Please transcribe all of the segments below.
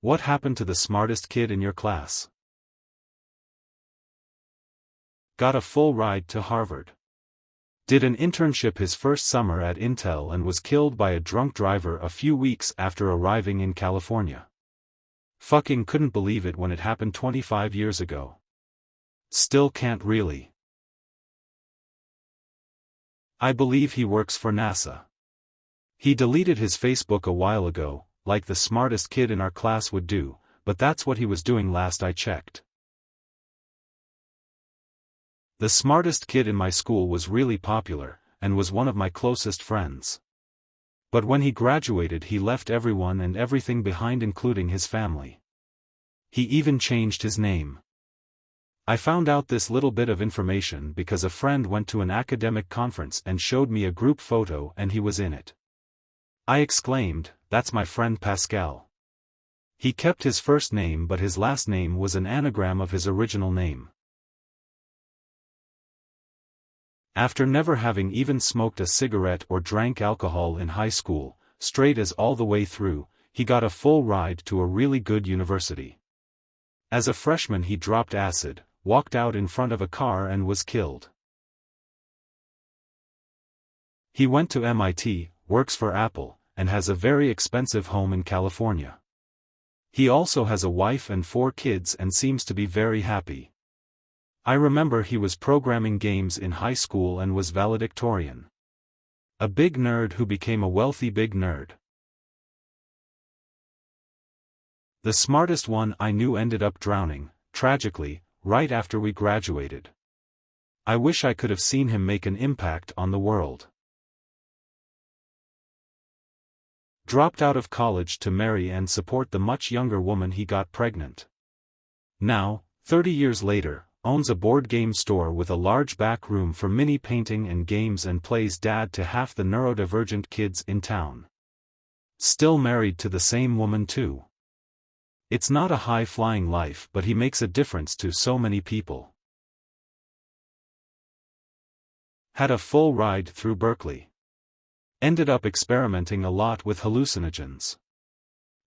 What happened to the smartest kid in your class? Got a full ride to Harvard. Did an internship his first summer at Intel and was killed by a drunk driver a few weeks after arriving in California. Fucking couldn't believe it when it happened 25 years ago. Still can't really. I believe he works for NASA. He deleted his Facebook a while ago, like the smartest kid in our class would do, but that's what he was doing last I checked. The smartest kid in my school was really popular, and was one of my closest friends. But when he graduated he left everyone and everything behind, including his family. He even changed his name. I found out this little bit of information because a friend went to an academic conference and showed me a group photo and he was in it. I exclaimed, "That's my friend Pascal." He kept his first name but his last name was an anagram of his original name. After never having even smoked a cigarette or drank alcohol in high school, straight as all the way through, he got a full ride to a really good university. As a freshman he dropped acid, walked out in front of a car and was killed. He went to MIT, works for Apple, and has a very expensive home in California. He also has a wife and 4 kids and seems to be very happy. I remember he was programming games in high school and was valedictorian. A big nerd who became a wealthy big nerd. The smartest one I knew ended up drowning, tragically, right after we graduated. I wish I could have seen him make an impact on the world. Dropped out of college to marry and support the much younger woman he got pregnant. Now, 30 years later, owns a board game store with a large back room for mini painting and games and plays dad to half the neurodivergent kids in town. Still married to the same woman too. It's not a high-flying life but he makes a difference to so many people. Had a full ride through Berkeley. Ended up experimenting a lot with hallucinogens.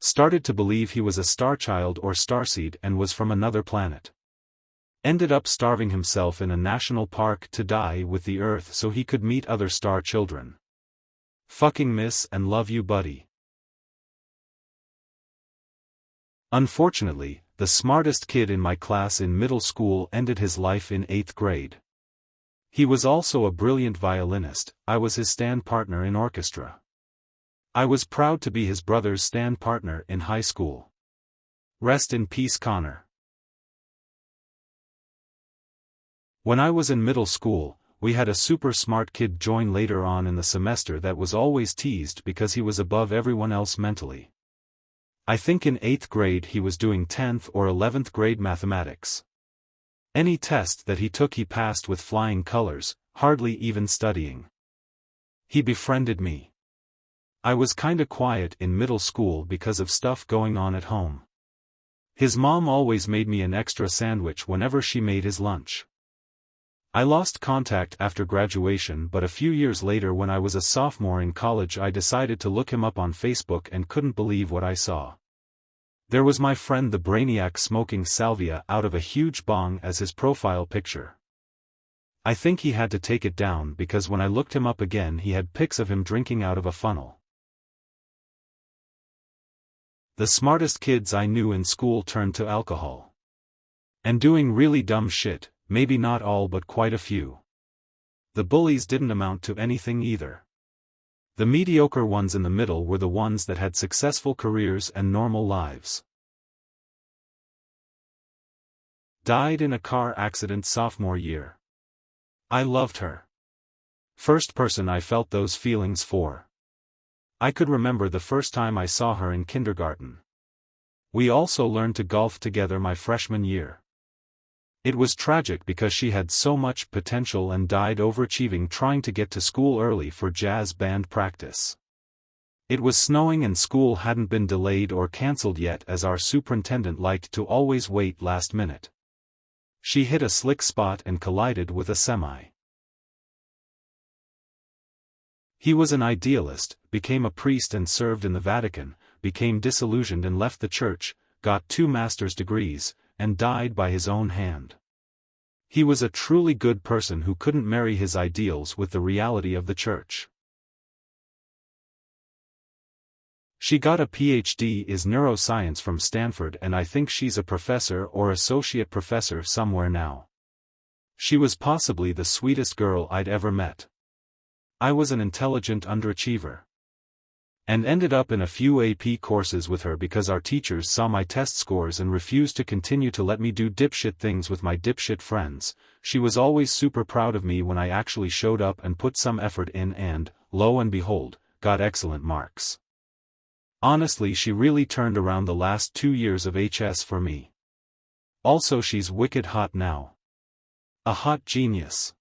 Started to believe he was a star child or starseed and was from another planet. Ended up starving himself in a national park to die with the Earth so he could meet other star children. Fucking miss and love you, buddy. Unfortunately, the smartest kid in my class in middle school ended his life in 8th grade. He was also a brilliant violinist. I was his stand partner in orchestra. I was proud to be his brother's stand partner in high school. Rest in peace, Connor. When I was in middle school, we had a super smart kid join later on in the semester that was always teased because he was above everyone else mentally. I think in 8th grade he was doing 10th or 11th grade mathematics. Any test that he took he passed with flying colors, hardly even studying. He befriended me. I was kinda quiet in middle school because of stuff going on at home. His mom always made me an extra sandwich whenever she made his lunch. I lost contact after graduation, but a few years later when I was a sophomore in college I decided to look him up on Facebook and couldn't believe what I saw. There was my friend the brainiac smoking salvia out of a huge bong as his profile picture. I think he had to take it down because when I looked him up again he had pics of him drinking out of a funnel. The smartest kids I knew in school turned to alcohol. And doing really dumb shit. Maybe not all but quite a few. The bullies didn't amount to anything either. The mediocre ones in the middle were the ones that had successful careers and normal lives. Died in a car accident sophomore year. I loved her. First person I felt those feelings for. I could remember the first time I saw her in kindergarten. We also learned to golf together my freshman year. It was tragic because she had so much potential and died overachieving trying to get to school early for jazz band practice. It was snowing and school hadn't been delayed or cancelled yet as our superintendent liked to always wait last minute. She hit a slick spot and collided with a semi. He was an idealist, became a priest and served in the Vatican, became disillusioned and left the church, got 2 master's degrees, and died by his own hand. He was a truly good person who couldn't marry his ideals with the reality of the church. She got a PhD in neuroscience from Stanford, and I think she's a professor or associate professor somewhere now. She was possibly the sweetest girl I'd ever met. I was an intelligent underachiever. And ended up in a few AP courses with her because our teachers saw my test scores and refused to continue to let me do dipshit things with my dipshit friends. She was always super proud of me when I actually showed up and put some effort in and, lo and behold, got excellent marks. Honestly, she really turned around the last 2 years of HS for me. Also, she's wicked hot now. A hot genius.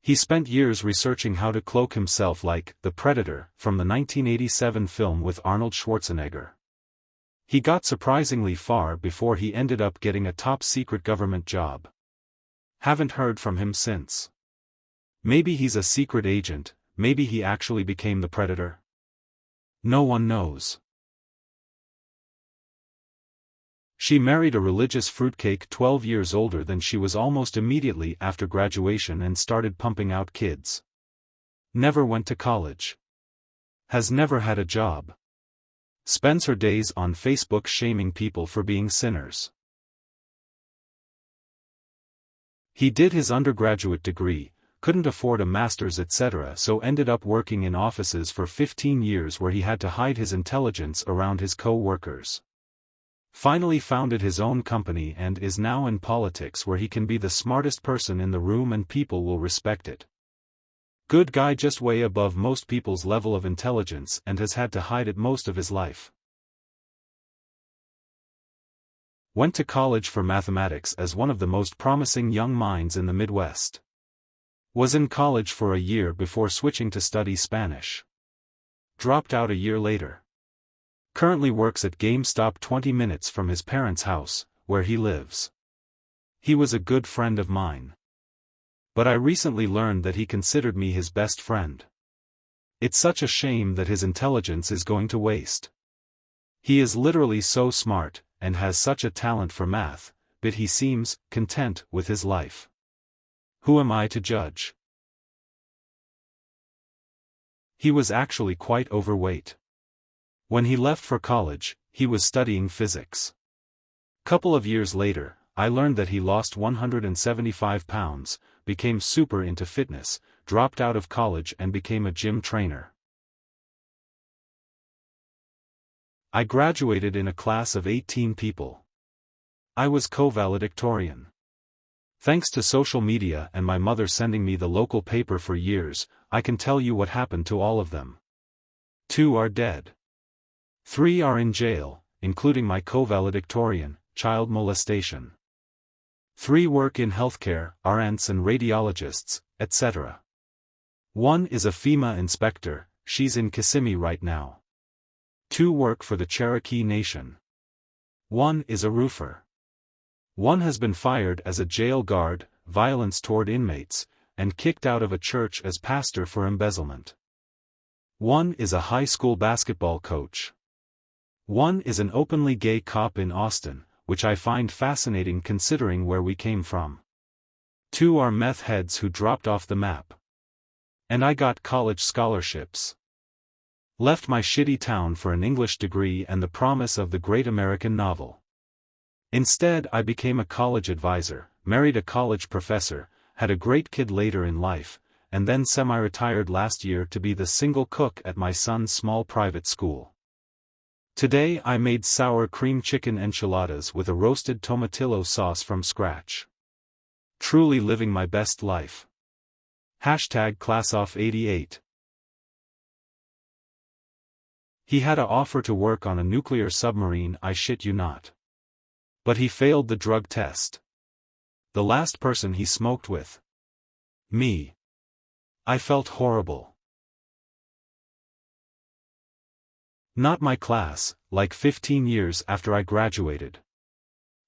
He spent years researching how to cloak himself like the Predator from the 1987 film with Arnold Schwarzenegger. He got surprisingly far before he ended up getting a top-secret government job. Haven't heard from him since. Maybe he's a secret agent, maybe he actually became the Predator. No one knows. She married a religious fruitcake 12 years older than she was almost immediately after graduation and started pumping out kids. Never went to college. Has never had a job. Spends her days on Facebook shaming people for being sinners. He did his undergraduate degree, couldn't afford a master's etc., so ended up working in offices for 15 years where he had to hide his intelligence around his co-workers. Finally founded his own company and is now in politics where he can be the smartest person in the room and people will respect it. Good guy, just way above most people's level of intelligence, and has had to hide it most of his life. Went to college for mathematics as one of the most promising young minds in the Midwest. Was in college for a year before switching to study Spanish. Dropped out a year later. Currently works at GameStop 20 minutes from his parents' house, where he lives. He was a good friend of mine. But I recently learned that he considered me his best friend. It's such a shame that his intelligence is going to waste. He is literally so smart, and has such a talent for math, but he seems content with his life. Who am I to judge? He was actually quite overweight. When he left for college, he was studying physics. Couple of years later, I learned that he lost 175 pounds, became super into fitness, dropped out of college and became a gym trainer. I graduated in a class of 18 people. I was co-valedictorian. Thanks to social media and my mother sending me the local paper for years, I can tell you what happened to all of them. 2 are dead. 3 are in jail, including my co-valedictorian, child molestation. 3 work in healthcare, RNs and radiologists, etc. 1 is a FEMA inspector, she's in Kissimmee right now. 2 work for the Cherokee Nation. 1 is a roofer. 1 has been fired as a jail guard, violence toward inmates, and kicked out of a church as pastor for embezzlement. 1 is a high school basketball coach. 1 is an openly gay cop in Austin, which I find fascinating considering where we came from. 2 are meth heads who dropped off the map. And I got college scholarships. Left my shitty town for an English degree and the promise of the great American novel. Instead, I became a college advisor, married a college professor, had a great kid later in life, and then semi-retired last year to be the single cook at my son's small private school. Today I made sour cream chicken enchiladas with a roasted tomatillo sauce from scratch. Truly living my best life. #ClassOff88. He had an offer to work on a nuclear submarine, I shit you not. But he failed the drug test. The last person he smoked with. Me. I felt horrible. Not my class, like 15 years after I graduated.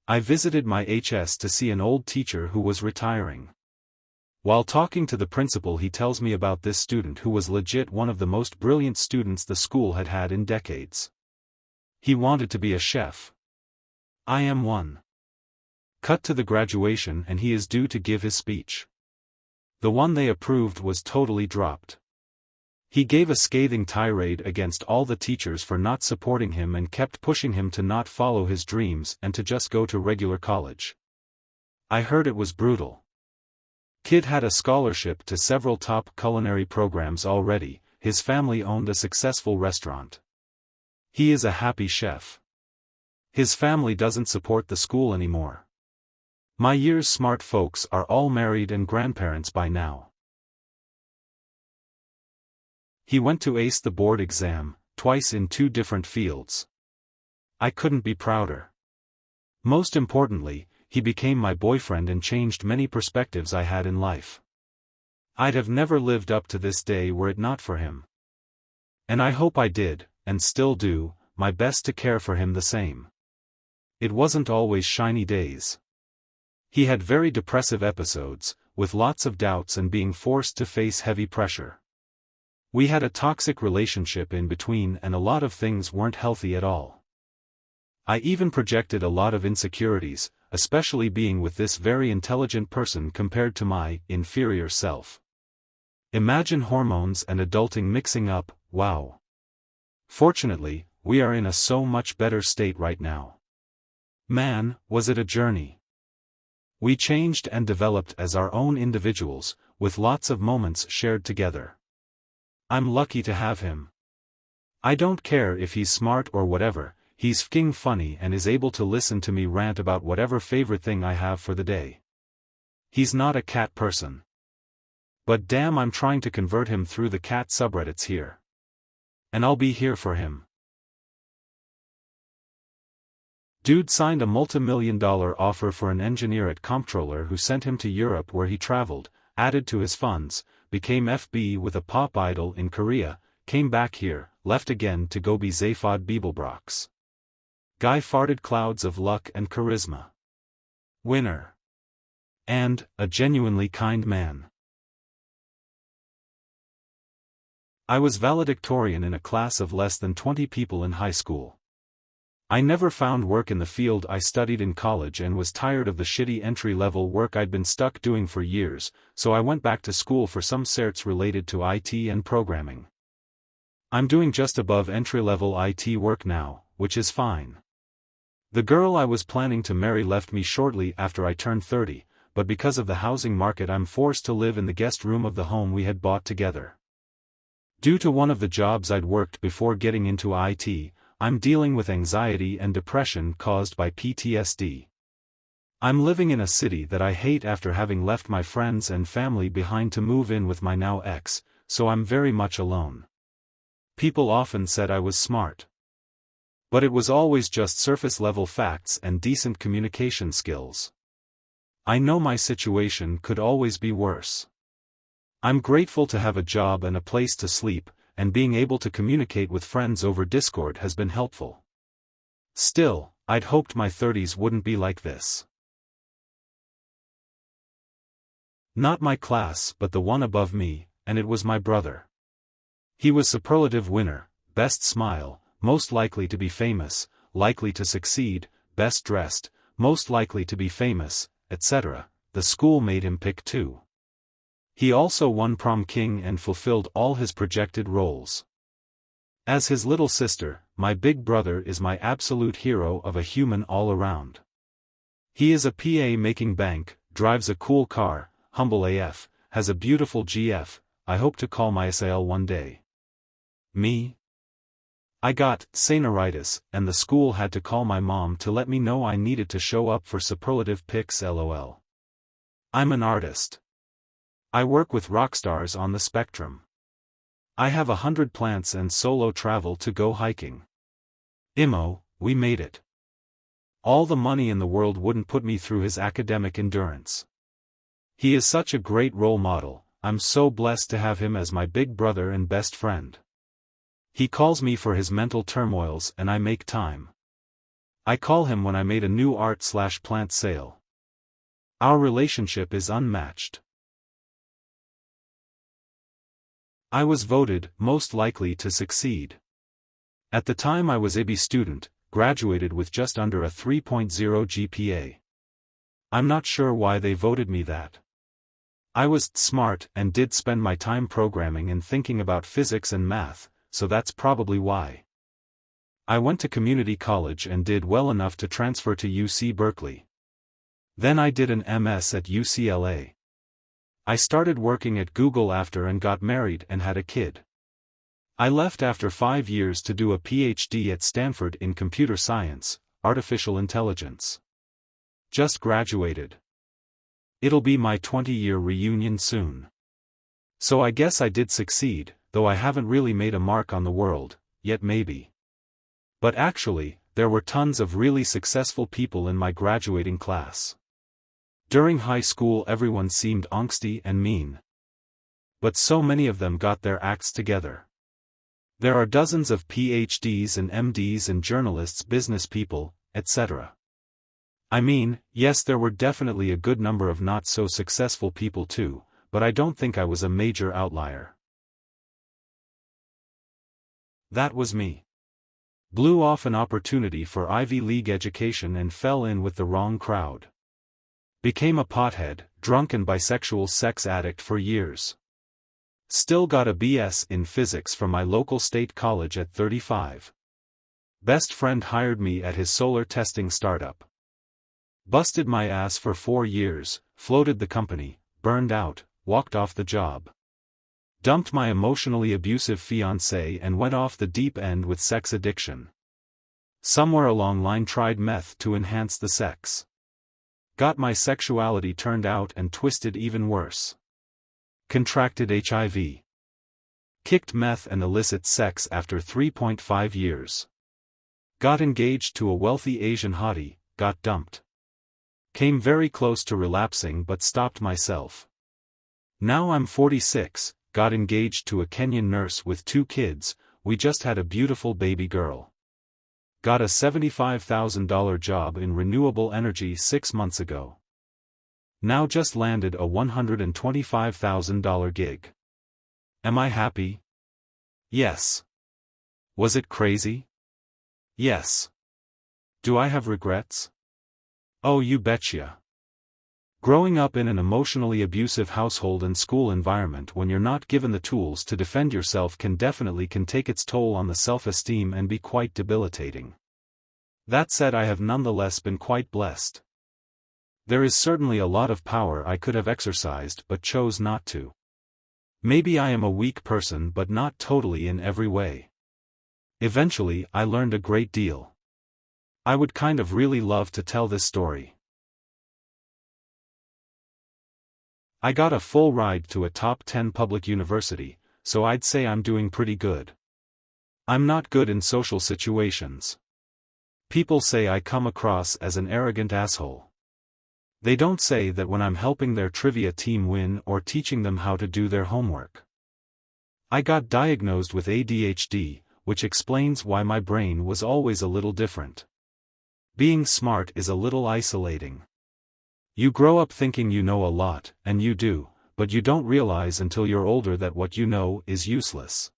I visited my HS to see an old teacher who was retiring. While talking to the principal, he tells me about this student who was legit one of the most brilliant students the school had had in decades. He wanted to be a chef. I am one. Cut to the graduation and he is due to give his speech. The one they approved was totally dropped. He gave a scathing tirade against all the teachers for not supporting him and kept pushing him to not follow his dreams and to just go to regular college. I heard it was brutal. Kid had a scholarship to several top culinary programs already, his family owned a successful restaurant. He is a happy chef. His family doesn't support the school anymore. My year's smart folks are all married and grandparents by now. He went to ace the board exam, twice in 2 different fields. I couldn't be prouder. Most importantly, he became my boyfriend and changed many perspectives I had in life. I'd have never lived up to this day were it not for him. And I hope I did, and still do, my best to care for him the same. It wasn't always shiny days. He had very depressive episodes, with lots of doubts and being forced to face heavy pressure. We had a toxic relationship in between and a lot of things weren't healthy at all. I even projected a lot of insecurities, especially being with this very intelligent person compared to my inferior self. Imagine hormones and adulting mixing up, wow. Fortunately, we are in a so much better state right now. Man, was it a journey. We changed and developed as our own individuals, with lots of moments shared together. I'm lucky to have him. I don't care if he's smart or whatever. He's fking funny and is able to listen to me rant about whatever favorite thing I have for the day. He's not a cat person. But damn, I'm trying to convert him through the cat subreddits here. And I'll be here for him. Dude signed a multi-million-dollar offer for an engineer at comptroller who sent him to Europe where he traveled, added to his funds, became FB with a pop idol in Korea, came back here, left again to go be Zaphod Beeblebrox. Guy farted clouds of luck and charisma. Winner. And, a genuinely kind man. I was valedictorian in a class of less than 20 people in high school. I never found work in the field I studied in college and was tired of the shitty entry-level work I'd been stuck doing for years, so I went back to school for some certs related to IT and programming. I'm doing just above entry-level IT work now, which is fine. The girl I was planning to marry left me shortly after I turned 30, but because of the housing market I'm forced to live in the guest room of the home we had bought together. Due to one of the jobs I'd worked before getting into IT, I'm dealing with anxiety and depression caused by PTSD. I'm living in a city that I hate after having left my friends and family behind to move in with my now ex, so I'm very much alone. People often said I was smart. But it was always just surface-level facts and decent communication skills. I know my situation could always be worse. I'm grateful to have a job and a place to sleep, and being able to communicate with friends over Discord has been helpful. Still, I'd hoped my 30s wouldn't be like this. Not my class but the one above me, and it was my brother. He was superlative winner, best smile, most likely to be famous, likely to succeed, best dressed, most likely to be famous, etc. The school made him pick 2. He also won prom king and fulfilled all his projected roles. As his little sister, my big brother is my absolute hero of a human all around. He is a PA making bank, drives a cool car, humble AF, has a beautiful GF, I hope to call my SAL one day. Me? I got saneritis, and the school had to call my mom to let me know I needed to show up for superlative pics LOL. I'm an artist. I work with rock stars on the spectrum. I have 100 plants and solo travel to go hiking. Imo, we made it. All the money in the world wouldn't put me through his academic endurance. He is such a great role model, I'm so blessed to have him as my big brother and best friend. He calls me for his mental turmoils and I make time. I call him when I made a new art/plant sale. Our relationship is unmatched. I was voted most likely to succeed. At the time I was IB student, graduated with just under a 3.0 GPA. I'm not sure why they voted me that. I was smart and did spend my time programming and thinking about physics and math, so that's probably why. I went to community college and did well enough to transfer to UC Berkeley. Then I did an MS at UCLA. I started working at Google after and got married and had a kid. I left after 5 years to do a PhD at Stanford in computer science, artificial intelligence. Just graduated. It'll be my 20-year reunion soon. So I guess I did succeed, though I haven't really made a mark on the world, yet maybe. But actually, there were tons of really successful people in my graduating class. During high school everyone seemed angsty and mean. But so many of them got their acts together. There are dozens of PhDs and MDs and journalists, business people, etc. I mean, yes, there were definitely a good number of not-so-successful people too, but I don't think I was a major outlier. That was me. Blew off an opportunity for Ivy League education and fell in with the wrong crowd. Became a pothead, drunk and bisexual sex addict for years. Still got a BS in physics from my local state college at 35. Best friend hired me at his solar testing startup. Busted my ass for 4 years, floated the company, burned out, walked off the job. Dumped my emotionally abusive fiancé and went off the deep end with sex addiction. Somewhere along line tried meth to enhance the sex. Got my sexuality turned out and twisted even worse. Contracted HIV. Kicked meth and illicit sex after 3.5 years. Got engaged to a wealthy Asian hottie, got dumped. Came very close to relapsing but stopped myself. Now I'm 46, got engaged to a Kenyan nurse with 2 kids, we just had a beautiful baby girl. Got a $75,000 job in renewable energy 6 months ago. Now just landed a $125,000 gig. Am I happy? Yes. Was it crazy? Yes. Do I have regrets? Oh, you betcha. Growing up in an emotionally abusive household and school environment when you're not given the tools to defend yourself can take its toll on the self-esteem and be quite debilitating. That said, I have nonetheless been quite blessed. There is certainly a lot of power I could have exercised but chose not to. Maybe I am a weak person but not totally in every way. Eventually, I learned a great deal. I would kind of really love to tell this story. I got a full ride to a top 10 public university, so I'd say I'm doing pretty good. I'm not good in social situations. People say I come across as an arrogant asshole. They don't say that when I'm helping their trivia team win or teaching them how to do their homework. I got diagnosed with ADHD, which explains why my brain was always a little different. Being smart is a little isolating. You grow up thinking you know a lot, and you do, but you don't realize until you're older that what you know is useless.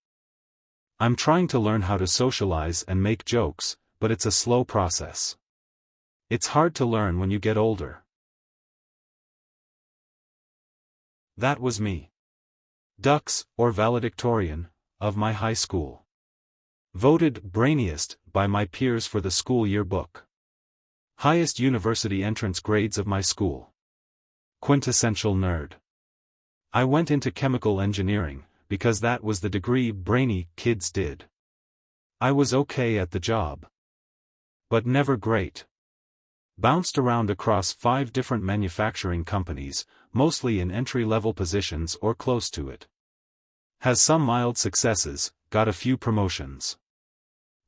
I'm trying to learn how to socialize and make jokes, but it's a slow process. It's hard to learn when you get older. That was me. Dux, or valedictorian, of my high school. Voted brainiest by my peers for the school yearbook. Highest university entrance grades of my school. Quintessential nerd. I went into chemical engineering, because that was the degree brainy kids did. I was okay at the job. But never great. Bounced around across 5 different manufacturing companies, mostly in entry-level positions or close to it. Has some mild successes, got a few promotions.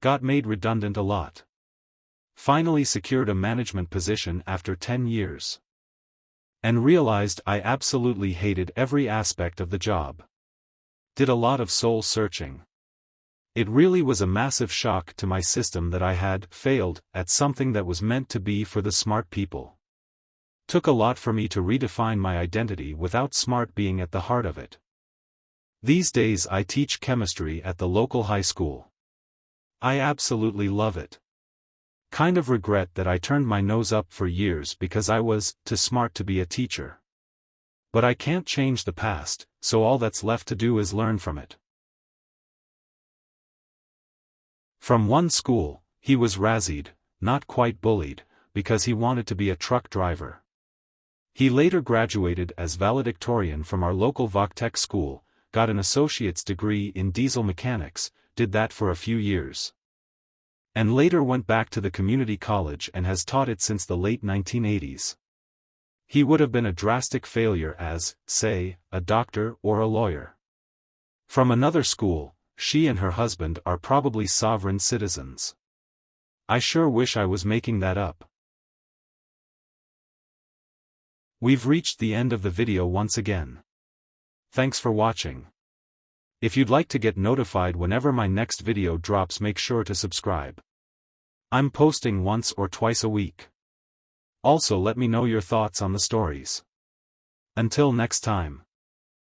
Got made redundant a lot. Finally secured a management position after 10 years. And realized I absolutely hated every aspect of the job. Did a lot of soul searching. It really was a massive shock to my system that I had failed at something that was meant to be for the smart people. Took a lot for me to redefine my identity without smart being at the heart of it. These days I teach chemistry at the local high school. I absolutely love it. Kind of regret that I turned my nose up for years because I was too smart to be a teacher. But I can't change the past, so all that's left to do is learn from it. From one school, he was razzied, not quite bullied, because he wanted to be a truck driver. He later graduated as valedictorian from our local VOCTEC school, got an associate's degree in diesel mechanics, did that for a few years. And later went back to the community college and has taught it since the late 1980s. He would have been a drastic failure as, say, a doctor or a lawyer. From another school, she and her husband are probably sovereign citizens. I sure wish I was making that up. We've reached the end of the video once again. Thanks for watching. If you'd like to get notified whenever my next video drops, make sure to subscribe. I'm posting once or twice a week. Also let me know your thoughts on the stories. Until next time.